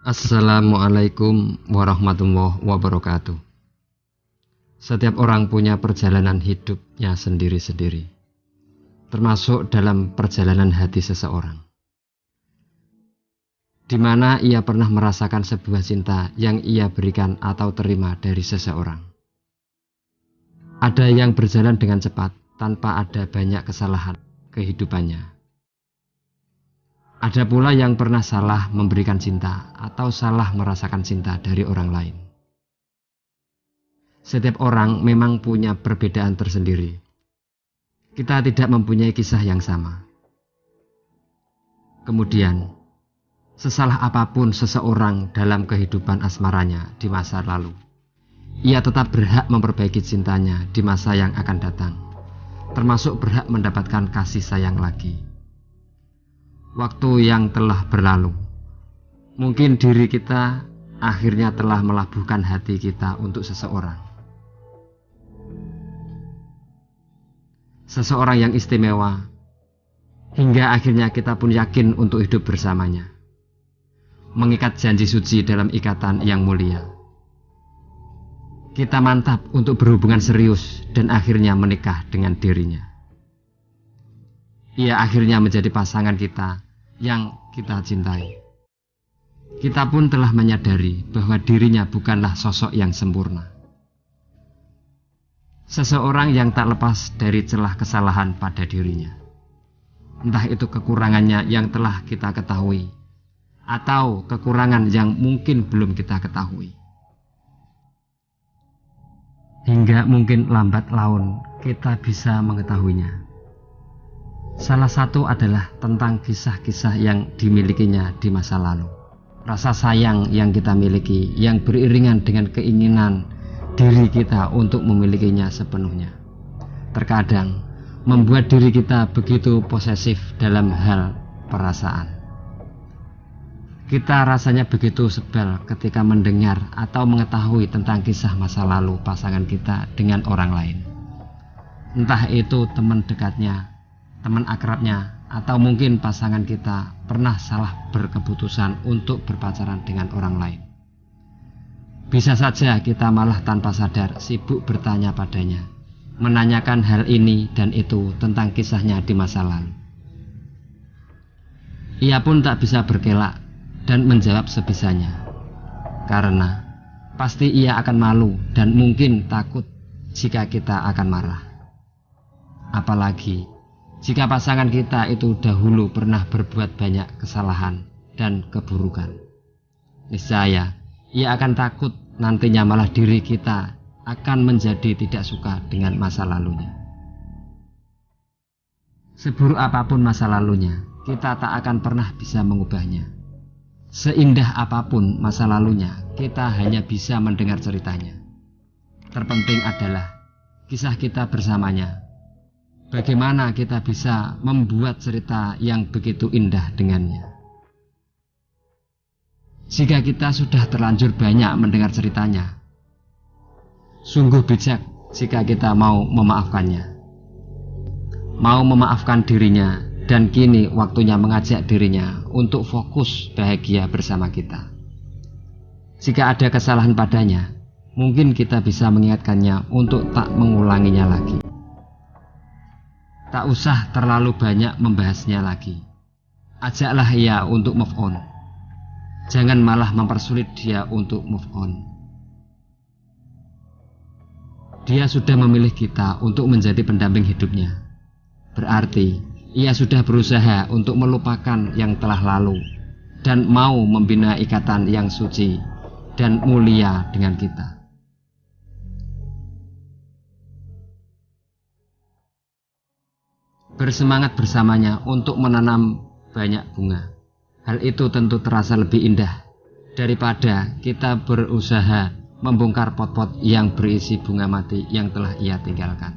Assalamualaikum warahmatullahi wabarakatuh. Setiap orang punya perjalanan hidupnya sendiri-sendiri, termasuk dalam perjalanan hati seseorang, di mana ia pernah merasakan sebuah cinta yang ia berikan atau terima dari seseorang. Ada yang berjalan dengan cepat tanpa ada banyak kesalahan kehidupannya. Ada pula yang pernah salah memberikan cinta atau salah merasakan cinta dari orang lain. Setiap orang memang punya perbedaan tersendiri. Kita tidak mempunyai kisah yang sama. Kemudian, sesalah apapun seseorang dalam kehidupan asmaranya di masa lalu, ia tetap berhak memperbaiki cintanya di masa yang akan datang, termasuk berhak mendapatkan kasih sayang lagi. Waktu yang telah berlalu, mungkin diri kita akhirnya telah melabuhkan hati kita untuk seseorang. Seseorang yang istimewa, hingga akhirnya kita pun yakin untuk hidup bersamanya. Mengikat janji suci dalam ikatan yang mulia. Kita mantap untuk berhubungan serius dan akhirnya menikah dengan dirinya. Ia akhirnya menjadi pasangan kita yang kita cintai. Kita pun telah menyadari bahwa dirinya bukanlah sosok yang sempurna. Seseorang yang tak lepas dari celah kesalahan pada dirinya. Entah itu kekurangannya yang telah kita ketahui, atau kekurangan yang mungkin belum kita ketahui. Hingga mungkin lambat laun kita bisa mengetahuinya. Salah satu adalah tentang kisah-kisah yang dimilikinya di masa lalu. Rasa sayang yang kita miliki yang beriringan dengan keinginan diri kita untuk memilikinya sepenuhnya. Terkadang membuat diri kita begitu posesif dalam hal perasaan. Kita rasanya begitu sebel ketika mendengar atau mengetahui tentang kisah masa lalu pasangan kita dengan orang lain. Entah itu teman dekatnya, teman akrabnya, atau mungkin pasangan kita pernah salah berkeputusan untuk berpacaran dengan orang lain. Bisa saja kita malah tanpa sadar sibuk bertanya padanya, menanyakan hal ini dan itu tentang kisahnya di masa lalu. Ia pun tak bisa berkelak dan menjawab sebisanya, karena pasti ia akan malu dan mungkin takut jika kita akan marah. Apalagi jika pasangan kita itu dahulu pernah berbuat banyak kesalahan dan keburukan. Niscaya ia akan takut nantinya malah diri kita akan menjadi tidak suka dengan masa lalunya. Seburuk apapun masa lalunya, kita tak akan pernah bisa mengubahnya. Seindah apapun masa lalunya, kita hanya bisa mendengar ceritanya. Terpenting adalah kisah kita bersamanya. Bagaimana kita bisa membuat cerita yang begitu indah dengannya. Jika kita sudah terlanjur banyak mendengar ceritanya, sungguh bijak jika kita mau memaafkannya. Mau memaafkan dirinya dan kini waktunya mengajak dirinya untuk fokus bahagia bersama kita. Jika ada kesalahan padanya, mungkin kita bisa mengingatkannya untuk tak mengulanginya lagi. Tak usah terlalu banyak membahasnya lagi. Ajaklah ia untuk move on. Jangan malah mempersulit dia untuk move on. Dia sudah memilih kita untuk menjadi pendamping hidupnya. Berarti ia sudah berusaha untuk melupakan yang telah lalu dan mau membina ikatan yang suci dan mulia dengan kita. Bersemangat bersamanya untuk menanam banyak bunga. Hal itu tentu terasa lebih indah daripada kita berusaha membongkar pot-pot yang berisi bunga mati yang telah ia tinggalkan.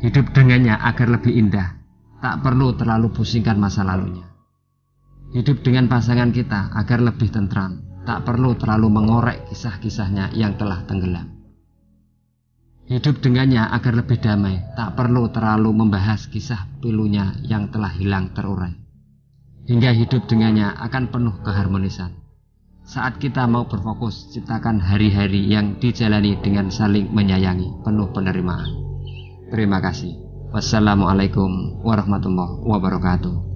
Hidup dengannya agar lebih indah, tak perlu terlalu pusingkan masa lalunya. Hidup dengan pasangan kita agar lebih tentram, tak perlu terlalu mengorek kisah-kisahnya yang telah tenggelam. Hidup dengannya agar lebih damai, tak perlu terlalu membahas kisah pilunya yang telah hilang terurai. Hingga hidup dengannya akan penuh keharmonisan. Saat kita mau berfokus, ciptakan hari-hari yang dijalani dengan saling menyayangi, penuh penerimaan. Terima kasih. Wassalamualaikum warahmatullahi wabarakatuh.